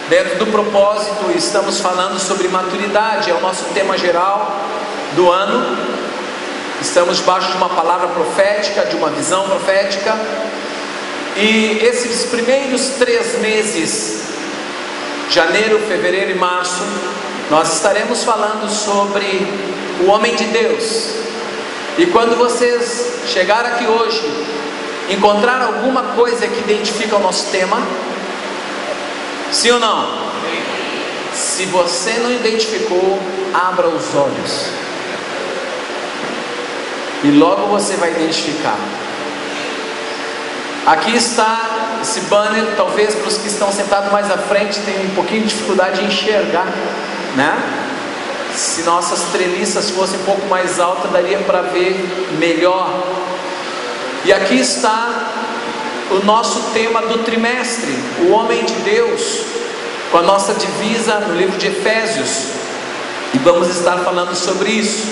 Dentro do propósito, estamos falando sobre maturidade, é o nosso tema geral do ano. Estamos debaixo de uma palavra profética, de uma visão profética. E esses primeiros 3 meses, janeiro, fevereiro e março, nós estaremos falando sobre o homem de Deus. E quando vocês chegarem aqui hoje, encontrar alguma coisa que identifica o nosso tema, sim ou não? Se você não identificou, abra os olhos e logo você vai identificar. Aqui está esse banner. Talvez para os que estão sentados mais à frente tenham um pouquinho de dificuldade de enxergar, né? Se nossas treliças fossem um pouco mais altas, daria para ver melhor. E aqui está o nosso tema do trimestre, o homem de Deus, com a nossa divisa no livro de Efésios, e vamos estar falando sobre isso.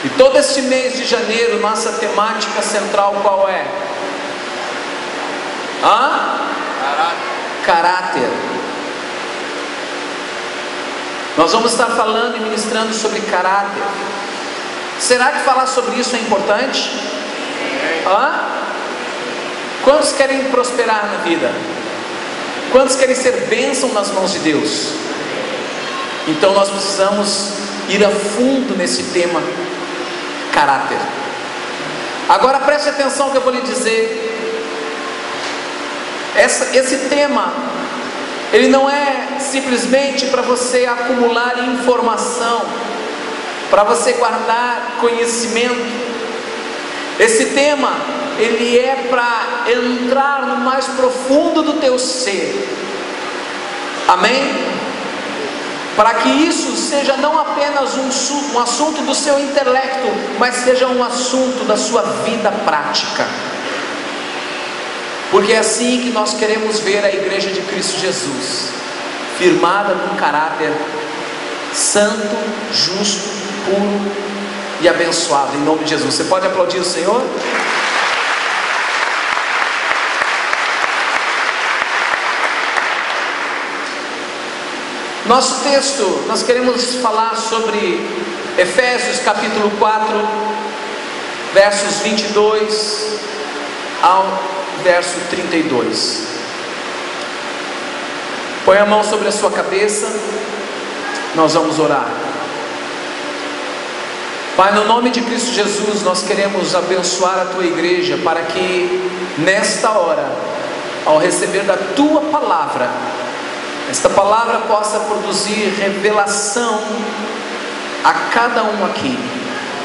E todo este mês de janeiro, nossa temática central qual é? Caráter. Nós vamos estar falando e ministrando sobre caráter. Será que falar sobre isso é importante? Quantos querem prosperar na vida? Quantos querem ser bênção nas mãos de Deus? Então nós precisamos ir a fundo nesse tema, caráter. Agora preste atenção que eu vou lhe dizer. Esse tema, ele não é simplesmente para você acumular informação, para você guardar conhecimento. Esse tema, ele é para entrar no mais profundo do teu ser. Amém? Para que isso seja não apenas um assunto do seu intelecto, mas seja um assunto da sua vida prática. Porque é assim que nós queremos ver a igreja de Cristo Jesus, firmada num caráter santo, justo, puro e abençoado, em nome de Jesus. Você pode aplaudir o Senhor? Nosso texto, nós queremos falar sobre Efésios capítulo 4, versos 22 ao verso 32. Põe a mão sobre a sua cabeça. Nós vamos orar. Pai, no nome de Cristo Jesus, nós queremos abençoar a tua igreja, para que nesta hora, ao receber da tua palavra, esta palavra possa produzir revelação a cada um aqui,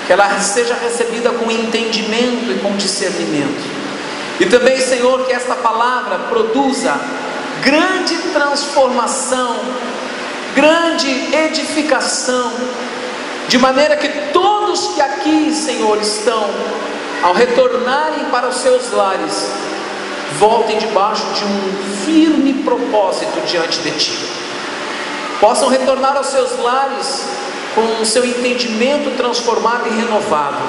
que ela seja recebida com entendimento e com discernimento. E também, Senhor, que esta palavra produza grande transformação, grande edificação, de maneira que todos que aqui, Senhor, estão, ao retornarem para os seus lares, voltem debaixo de um firme propósito diante de Ti. Possam retornar aos seus lares com o seu entendimento transformado e renovado,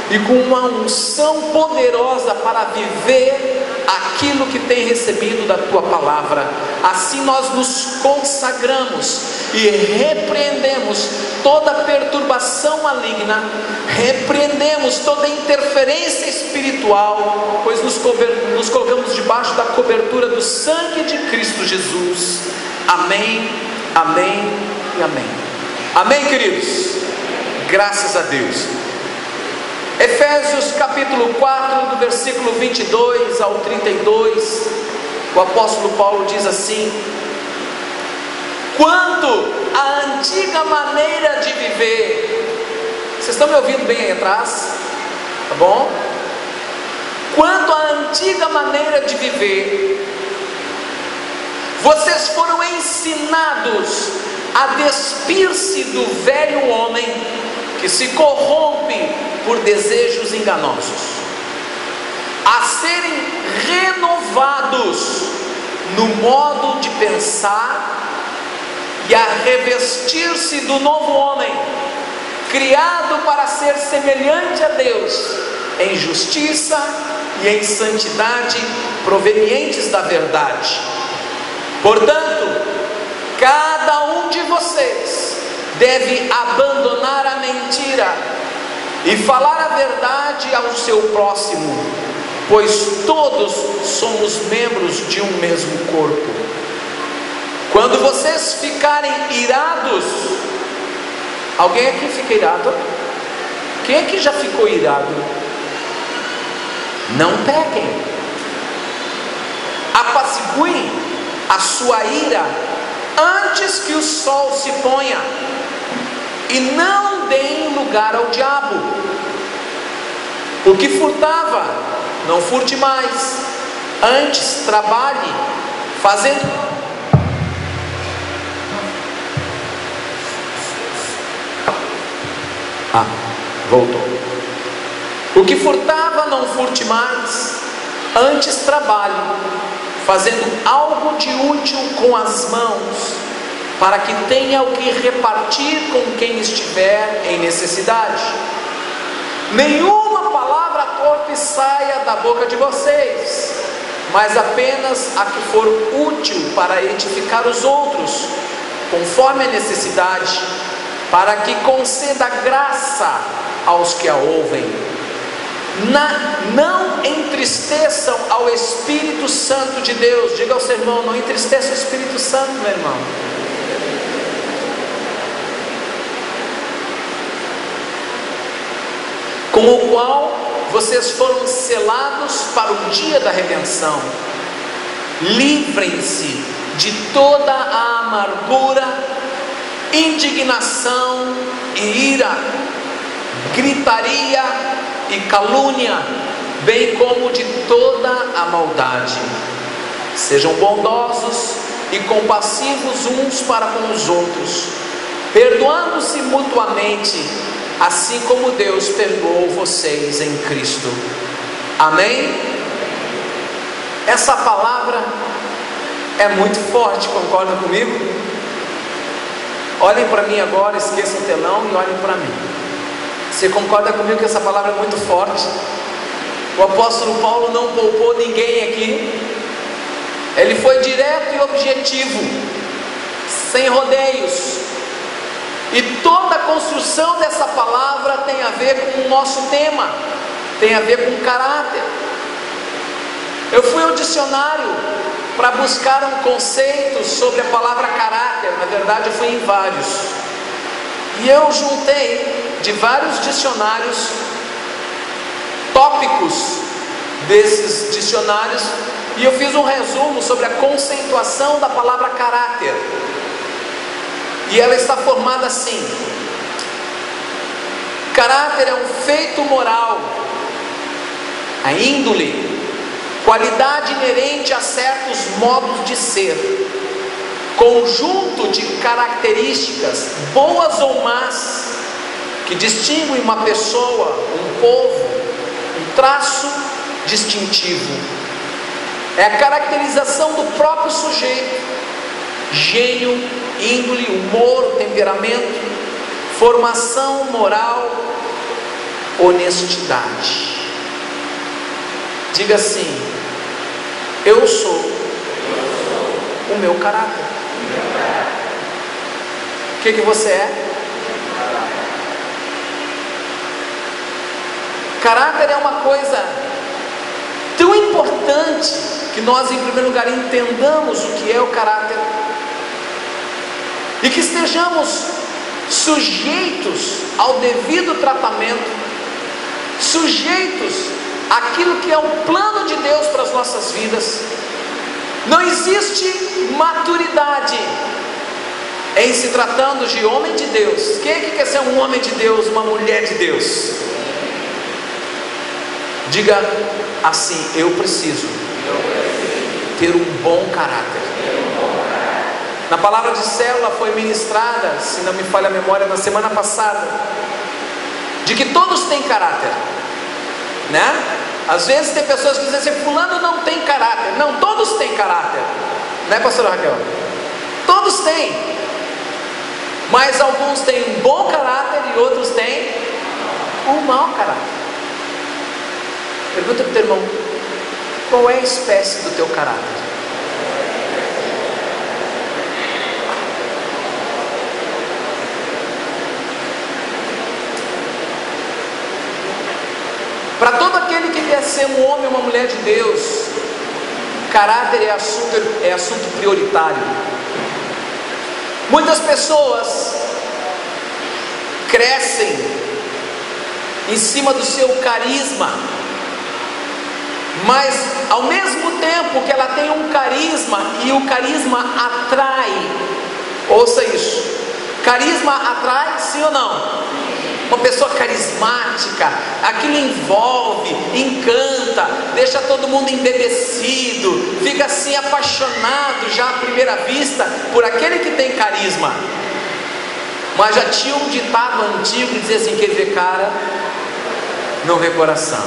e com uma unção poderosa para viver aquilo que tem recebido da Tua palavra. Assim nós nos consagramos e repreendemos toda perturbação maligna, repreendemos toda interferência espiritual, pois nos colocamos debaixo da cobertura do sangue de Cristo Jesus. Amém, amém e amém. Amém, queridos? Graças a Deus. Efésios capítulo 4, do versículo 22 ao 32, o apóstolo Paulo diz assim: quanto à antiga maneira de viver, vocês estão me ouvindo bem aí atrás? Tá bom? Quanto à antiga maneira de viver, vocês foram ensinados a despir-se do velho homem, que se corrompe por desejos enganosos, a serem renovados no modo de pensar e a revestir-se do novo homem, criado para ser semelhante a Deus, em justiça e em santidade provenientes da verdade. Portanto, Cada um de vocês deve abandonar a mentira e falar a verdade ao seu próximo, pois todos somos membros de um mesmo corpo. Quando vocês ficarem irados, alguém aqui fica irado? Quem é que já ficou irado? Não pequem. Apaciguem a sua ira antes que o sol se ponha, e não deem lugar ao diabo. O que furtava, não furte mais, antes trabalhe, fazendo... voltou. O que furtava, não furte mais, antes trabalhe, fazendo algo de útil com as mãos, para que tenha o que repartir com quem estiver em necessidade. Nenhuma palavra torpe saia da boca de vocês, mas apenas a que for útil para edificar os outros, conforme a necessidade, para que conceda graça aos que a ouvem. Não entristeçam ao Espírito Santo de Deus. Diga ao seu irmão: não entristeça o Espírito Santo, meu irmão. Com o qual vocês foram selados para o dia da redenção. Livrem-se de toda a amargura, indignação e ira, gritaria e calúnia, bem como de toda a maldade. Sejam bondosos e compassivos uns para com os outros, perdoando-se mutuamente, assim como Deus perdoou vocês em Cristo. Amém? Essa palavra é muito forte, concorda comigo? Olhem para mim agora, esqueçam o telão e olhem para mim. Você concorda comigo que essa palavra é muito forte? O apóstolo Paulo não poupou ninguém aqui. Ele foi direto e objetivo, sem rodeios. E toda a construção dessa palavra tem a ver com o nosso tema, tem a ver com caráter. Eu fui ao dicionário para buscar um conceito sobre a palavra caráter. Na verdade eu fui em vários, e eu juntei de vários dicionários tópicos desses dicionários, e eu fiz um resumo sobre a conceituação da palavra caráter. E ela está formada assim: caráter é um feito moral, a índole, qualidade inerente a certos modos de ser, conjunto de características, boas ou más, que distinguem uma pessoa, um povo, um traço distintivo. É a caracterização do próprio sujeito: gênio, índole, humor, temperamento, formação moral, honestidade. Diga assim: eu sou o meu caráter. O que você é? Caráter é uma coisa tão importante que nós, em primeiro lugar, entendamos o que é o caráter, e que estejamos sujeitos ao devido tratamento, sujeitos àquilo que é o plano de Deus para as nossas vidas. Não existe maturidade em se tratando de homem de Deus. Quem é que quer ser um homem de Deus, uma mulher de Deus? Diga assim: eu preciso ter um bom caráter. Na palavra de célula foi ministrada, se não me falha a memória, na semana passada, de que todos têm caráter, né? Às vezes tem pessoas que dizem assim: fulano não tem caráter. Não, todos têm caráter, né, pastora Raquel? Todos têm, mas alguns têm um bom caráter e outros têm um mau caráter. Pergunta para o teu irmão: qual é a espécie do teu caráter? Para todo aquele que quer ser um homem ou uma mulher de Deus, caráter é assunto prioritário. Muitas pessoas crescem em cima do seu carisma, mas ao mesmo tempo que ela tem um carisma, e o carisma atrai, ouça isso, carisma atrai, sim ou não? Uma pessoa carismática, aquilo envolve, encanta, deixa todo mundo embebecido, fica assim apaixonado já à primeira vista por aquele que tem carisma. Mas já tinha um ditado antigo que dizia assim: quem vê cara não vê coração.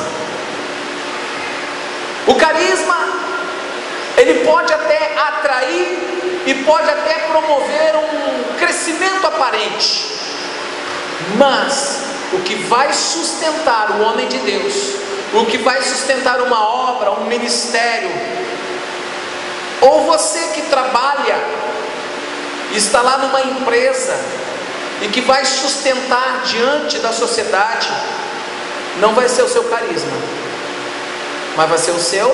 O carisma, ele pode até atrair e pode até promover um crescimento aparente, mas o que vai sustentar o homem de Deus, o que vai sustentar uma obra, um ministério, ou você que trabalha, está lá numa empresa e que vai sustentar diante da sociedade, não vai ser o seu carisma, mas vai ser o seu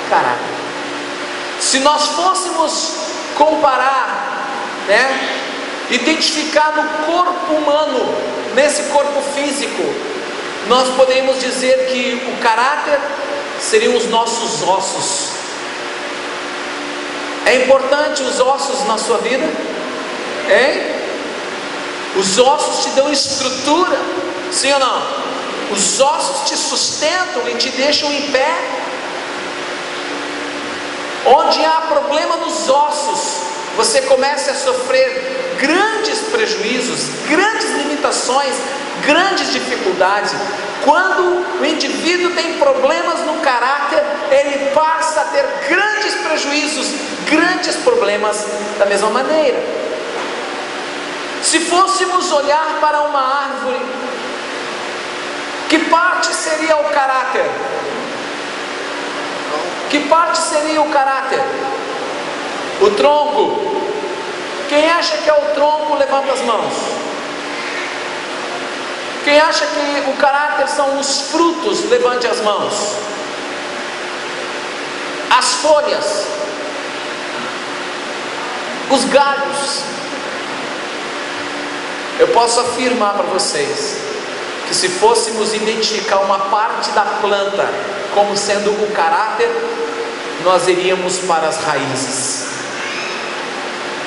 caráter. Se nós fôssemos comparar, identificar no corpo humano, nesse corpo físico, nós poderíamos dizer que o caráter seriam os nossos ossos. É importante os ossos na sua vida? Os ossos te dão estrutura, sim ou não? Os ossos te sustentam e te deixam em pé. Onde há problema nos ossos, você começa a sofrer grandes prejuízos, grandes limitações, grandes dificuldades. Quando o indivíduo tem problemas no caráter, ele passa a ter grandes prejuízos, grandes problemas da mesma maneira. Se fôssemos olhar para uma árvore, que parte seria o caráter? Que parte seria o caráter? O tronco. Quem acha que é o tronco, levanta as mãos. Quem acha que o caráter são os frutos, levante as mãos. As folhas, os galhos. Eu posso afirmar para vocês que se fôssemos identificar uma parte da planta como sendo o caráter, nós iríamos para as raízes.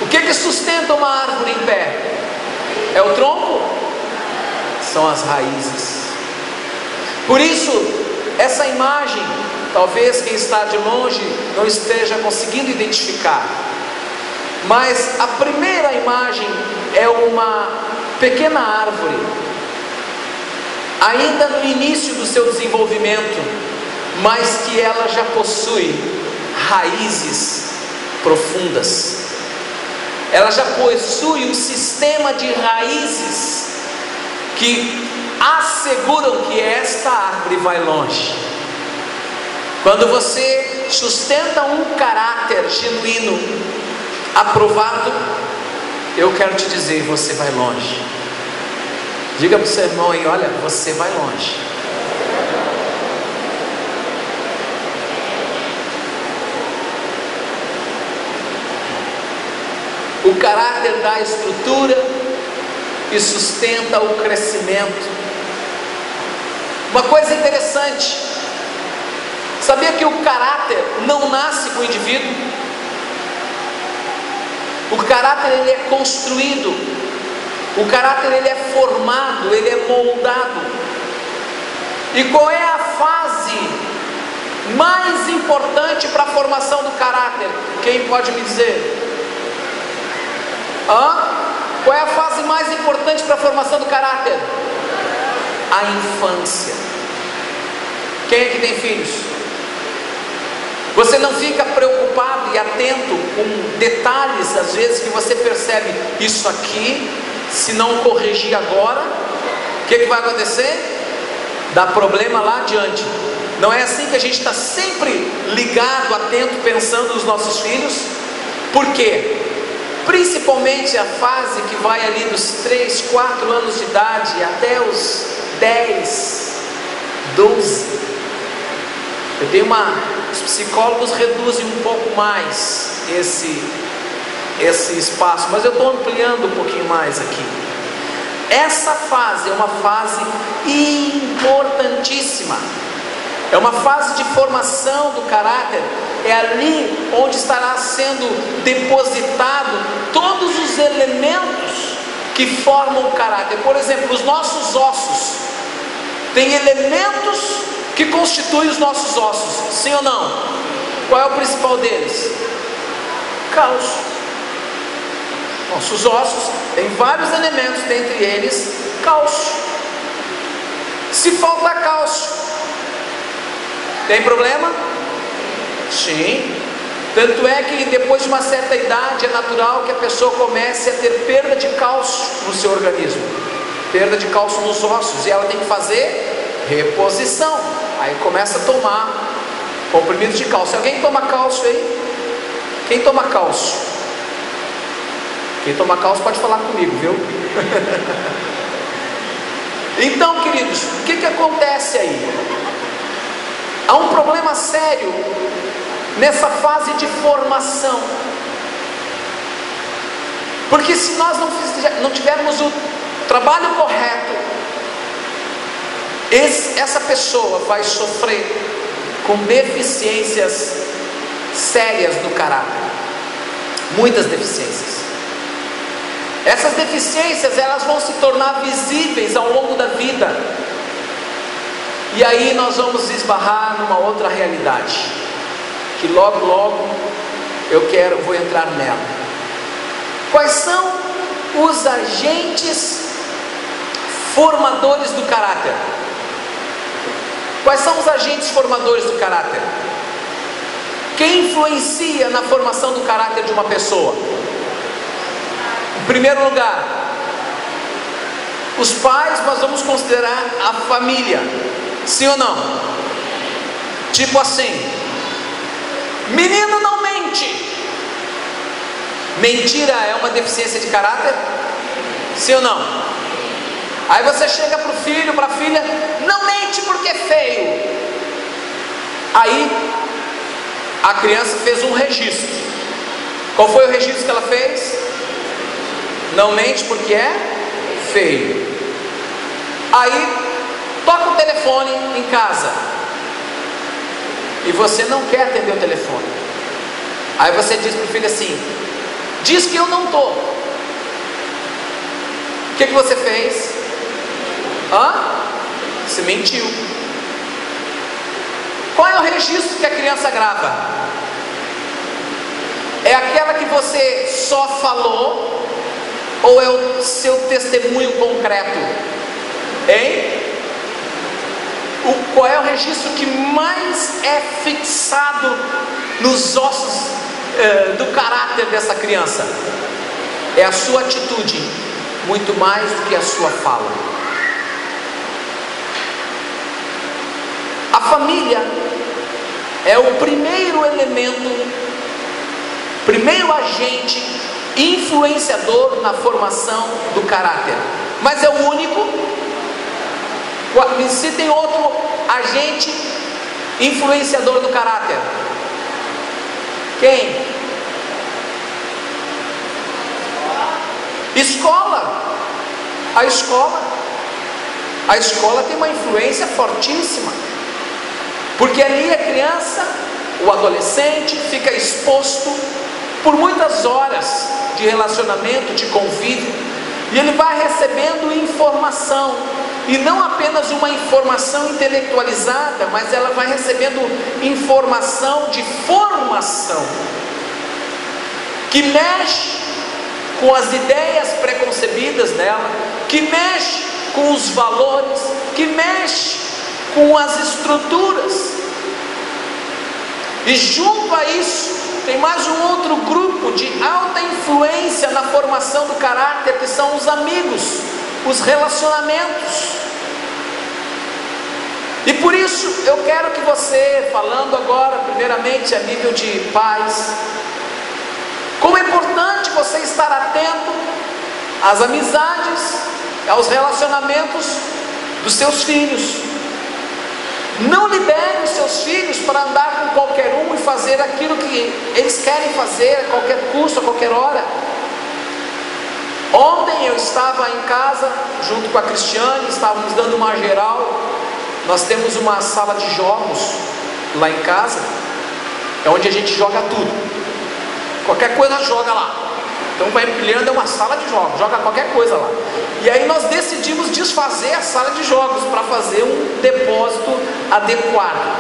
O que sustenta uma árvore em pé? É o tronco? São as raízes. Por isso, essa imagem, talvez quem está de longe não esteja conseguindo identificar, mas a primeira imagem é uma pequena árvore, ainda no início do seu desenvolvimento, mas que ela já possui raízes profundas. Ela já possui um sistema de raízes que asseguram que esta árvore vai longe. Quando você sustenta um caráter genuíno, aprovado, eu quero te dizer, você vai longe. Diga para o seu irmão aí, olha, você vai longe. O caráter dá estrutura e sustenta o crescimento. Uma coisa interessante, sabia que o caráter não nasce com o indivíduo? O caráter ele é construído, o caráter ele é formado, ele é moldado. E qual é a fase mais importante para a formação do caráter? Quem pode me dizer? Qual é a fase mais importante para a formação do caráter? A infância. Quem é que tem filhos? Você não fica preocupado e atento com detalhes, às vezes, que você percebe, isso aqui, se não corrigir agora, o que vai acontecer? Dá problema lá adiante. Não é assim que a gente está sempre ligado, atento, pensando nos nossos filhos? Por quê? Principalmente a fase que vai ali dos 3, 4 anos de idade até os 10, 12. Eu tenho os psicólogos reduzem um pouco mais esse espaço, mas eu estou ampliando um pouquinho mais aqui. Essa fase é uma fase importantíssima. É uma fase de formação do caráter. É ali onde estará sendo depositado todos os elementos que formam o caráter. Por exemplo, os nossos ossos têm elementos que constituem os nossos ossos, sim ou não? Qual é o principal deles? Cálcio. Nossos ossos têm vários elementos, dentre eles cálcio. Se faltar cálcio, tem problema? Sim. Tanto é que depois de uma certa idade é natural que a pessoa comece a ter perda de cálcio no seu organismo, perda de cálcio nos ossos, e ela tem que fazer reposição. Aí começa a tomar comprimidos de cálcio. Alguém toma cálcio aí? Quem toma cálcio? Quem toma cálcio pode falar comigo, viu? Então, queridos, o que acontece aí? Há um problema sério nessa fase de formação, porque se nós não tivermos o trabalho correto, essa pessoa vai sofrer com deficiências sérias do caráter, muitas deficiências. Essas deficiências, elas vão se tornar visíveis ao longo da vida, e aí nós vamos esbarrar numa outra realidade, que logo vou entrar nela. Quais são os agentes formadores do caráter? Quais são os agentes formadores do caráter? Quem influencia na formação do caráter de uma pessoa? Em primeiro lugar, os pais, nós vamos considerar a família, sim ou não? Tipo assim, menino não mente. Mentira é uma deficiência de caráter? Sim ou não? Aí você chega para o filho, para a filha, não mente porque é feio. Aí a criança fez um registro. Qual foi o registro que ela fez? Não mente porque é feio. Aí toca o telefone em casa e você não quer atender o telefone. Aí você diz para o filho assim: diz que eu não estou. O que você fez? Você mentiu. Qual é o registro que a criança grava? É aquela que você só falou, ou é o seu testemunho concreto? Hein? Qual é o registro que mais é fixado nos ossos do caráter dessa criança? É a sua atitude, muito mais do que a sua fala. A família é o primeiro elemento, primeiro agente influenciador na formação do caráter. Mas é o único? Se tem outro agente influenciador do caráter? Quem? Escola. A escola tem uma influência fortíssima, porque ali a criança, o adolescente, fica exposto por muitas horas de relacionamento, de convívio, e ele vai recebendo informação, e não apenas uma informação intelectualizada, mas ela vai recebendo informação de formação, que mexe com as ideias preconcebidas dela, que mexe com os valores, que mexe com as estruturas. E junto a isso, tem mais um outro grupo de alta influência na formação do caráter, que são os amigos, os relacionamentos. E por isso eu quero que você, falando agora primeiramente a nível de pais, como é importante você estar atento às amizades, aos relacionamentos dos seus filhos. Não libere os seus filhos para andar com qualquer um e fazer aquilo que eles querem fazer a qualquer custo, a qualquer hora. Ontem eu estava em casa junto com a Cristiane, estávamos dando uma geral. Nós temos uma sala de jogos lá em casa, é onde a gente joga tudo, qualquer coisa joga lá. Então vai empilhando, é uma sala de jogos, joga qualquer coisa lá. E aí nós decidimos desfazer a sala de jogos para fazer um depósito adequado.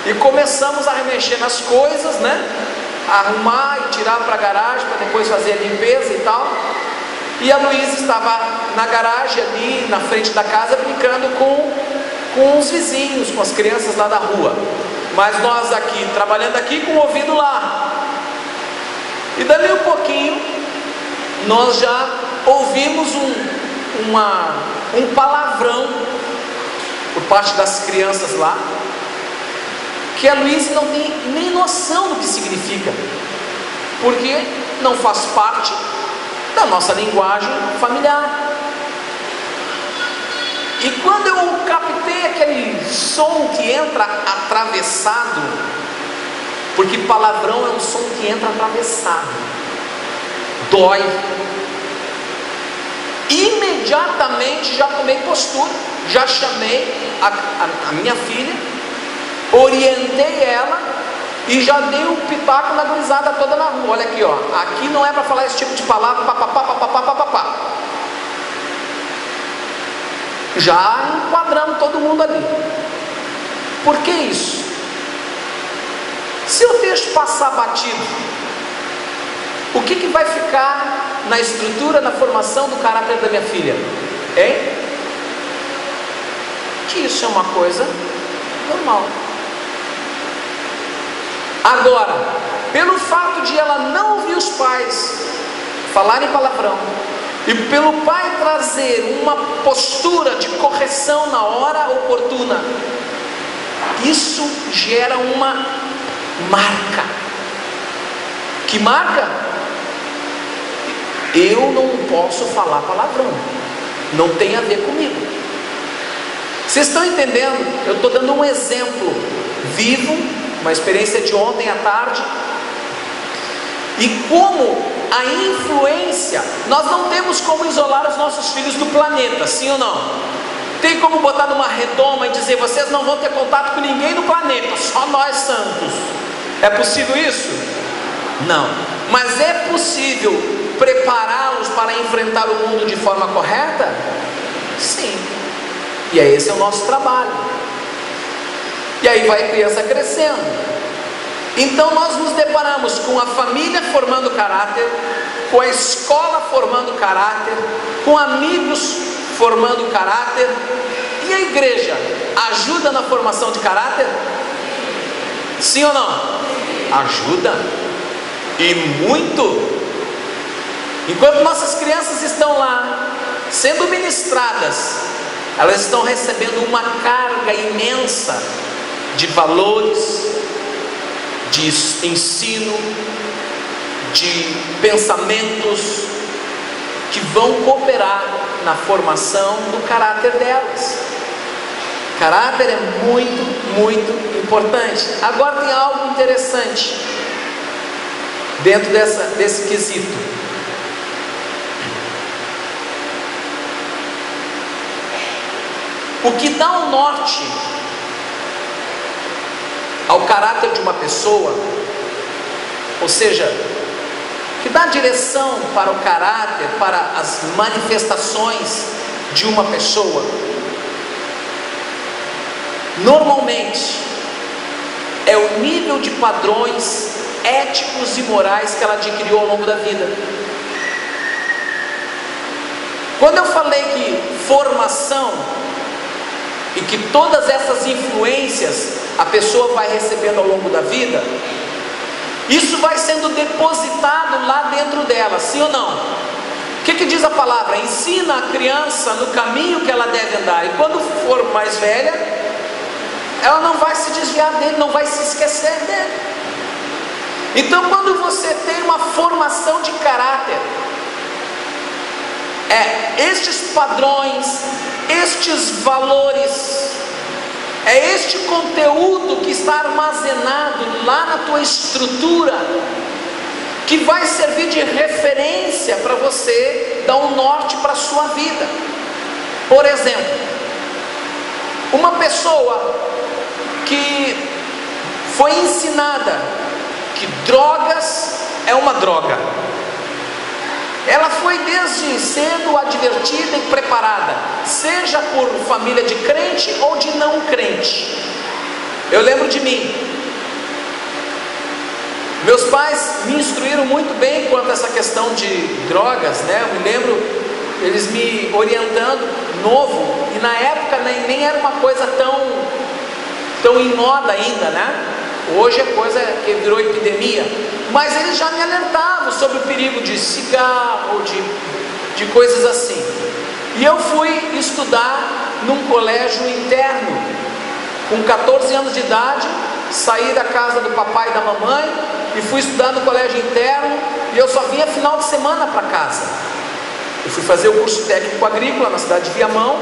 E começamos a remexer nas coisas, né? Arrumar e tirar para a garagem para depois fazer a limpeza e tal. E a Luísa estava na garagem ali na frente da casa brincando com os vizinhos, com as crianças lá da rua. Mas nós aqui, trabalhando aqui com o ouvido lá. E dali um pouquinho, nós já ouvimos um palavrão por parte das crianças lá, que a Luísa não tem nem noção do que significa, porque não faz parte da nossa linguagem familiar. E quando eu captei aquele som que entra atravessado, porque palavrão é um som que entra atravessado, dói, imediatamente já tomei postura, já chamei a minha filha, orientei ela e já dei um pitaco na gurizada toda na rua. Olha aqui, ó, aqui não é para falar esse tipo de palavra, papapá, papapá, papapá. Já enquadramos todo mundo ali. Por que isso? Se eu deixo passar batido, o que vai ficar na estrutura, na formação do caráter da minha filha? Hein? Que isso é uma coisa normal. Agora, pelo fato de ela não ouvir os pais falarem palavrão, e pelo pai trazer uma postura de correção na hora oportuna, isso gera uma marca. Que marca? Eu não posso falar palavrão, não tem a ver comigo. Vocês estão entendendo? Eu estou dando um exemplo vivo, uma experiência de ontem à tarde. E como a influência, nós não temos como isolar os nossos filhos do planeta, sim ou não? Tem como botar numa redoma e dizer, vocês não vão ter contato com ninguém no planeta, só nós santos. É possível isso? Não. Mas é possível prepará-los para enfrentar o mundo de forma correta? Sim. E aí esse é o nosso trabalho. E aí vai a criança crescendo. Então nós nos deparamos com a família formando caráter, com a escola formando caráter, com amigos formando caráter. E a igreja ajuda na formação de caráter? Sim ou não? Ajuda. E muito. Enquanto nossas crianças estão lá sendo ministradas, elas estão recebendo uma carga imensa de valores, de ensino, de pensamentos que vão cooperar na formação do caráter delas. Caráter é muito, muito importante. Agora tem algo interessante dentro desse quesito. O que dá um norte ao caráter de uma pessoa, ou seja, que dá direção para o caráter, para as manifestações de uma pessoa, normalmente é o nível de padrões éticos e morais que ela adquiriu ao longo da vida. Quando eu falei que formação e que todas essas influências a pessoa vai recebendo ao longo da vida, isso vai sendo depositado lá dentro dela, sim ou não? O que diz a palavra? Ensina a criança no caminho que ela deve andar, e quando for mais velha, ela não vai se desviar dele, não vai se esquecer dele. Então quando você tem uma formação de caráter, estes padrões, estes valores, É este conteúdo que está armazenado lá na tua estrutura que vai servir de referência para você dar um norte para a sua vida. Por exemplo, uma pessoa que foi ensinada que drogas é uma droga, ela foi desde cedo advertida e preparada, seja por família de crente ou de não crente. Eu lembro de mim, meus pais me instruíram muito bem quanto a essa questão de drogas, né? Eu me lembro eles me orientando novo, e na época nem era uma coisa tão em moda ainda, né? Hoje é coisa que virou epidemia, mas eles já me alertavam sobre o perigo de cigarro, de coisas assim. E eu fui estudar num colégio interno, com 14 anos de idade, saí da casa do papai e da mamãe, e fui estudar no colégio interno, e eu só vinha final de semana para casa. Eu fui fazer o curso técnico agrícola na cidade de Viamão,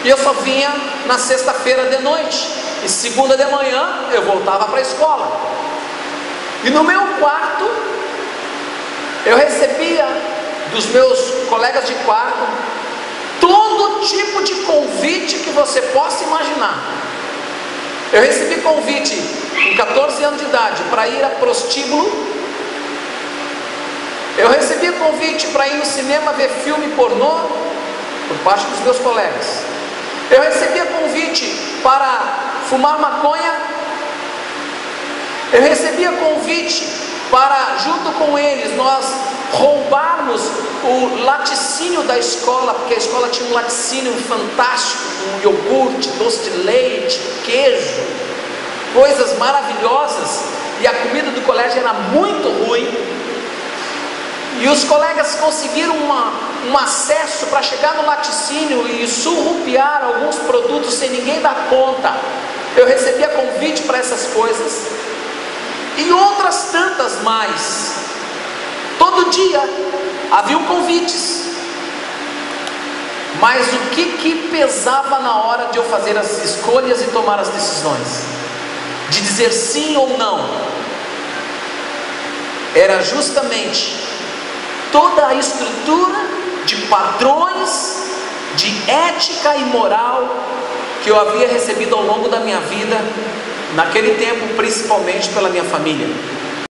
e eu só vinha na sexta-feira de noite, e segunda de manhã eu voltava para a escola. E no meu quarto eu recebia dos meus colegas de quarto todo tipo de convite que você possa imaginar. Eu recebi convite com 14 anos de idade para ir a prostíbulo. Eu recebi convite para ir no cinema ver filme pornô por parte dos meus colegas. Eu recebia convite para fumar maconha. Eu recebia convite para, junto com eles, nós roubarmos o laticínio da escola, porque a escola tinha um laticínio fantástico, com iogurte, doce de leite, queijo, coisas maravilhosas, e a comida do colégio era muito ruim. E os colegas conseguiram um acesso para chegar no laticínio e surrupiar alguns produtos sem ninguém dar conta. Eu recebia convite para essas coisas e outras tantas mais. Todo dia haviam convites, mas o que pesava na hora de eu fazer as escolhas e tomar as decisões, de dizer sim ou não, era justamente toda a estrutura de padrões, de ética e moral que eu havia recebido ao longo da minha vida, naquele tempo principalmente pela minha família.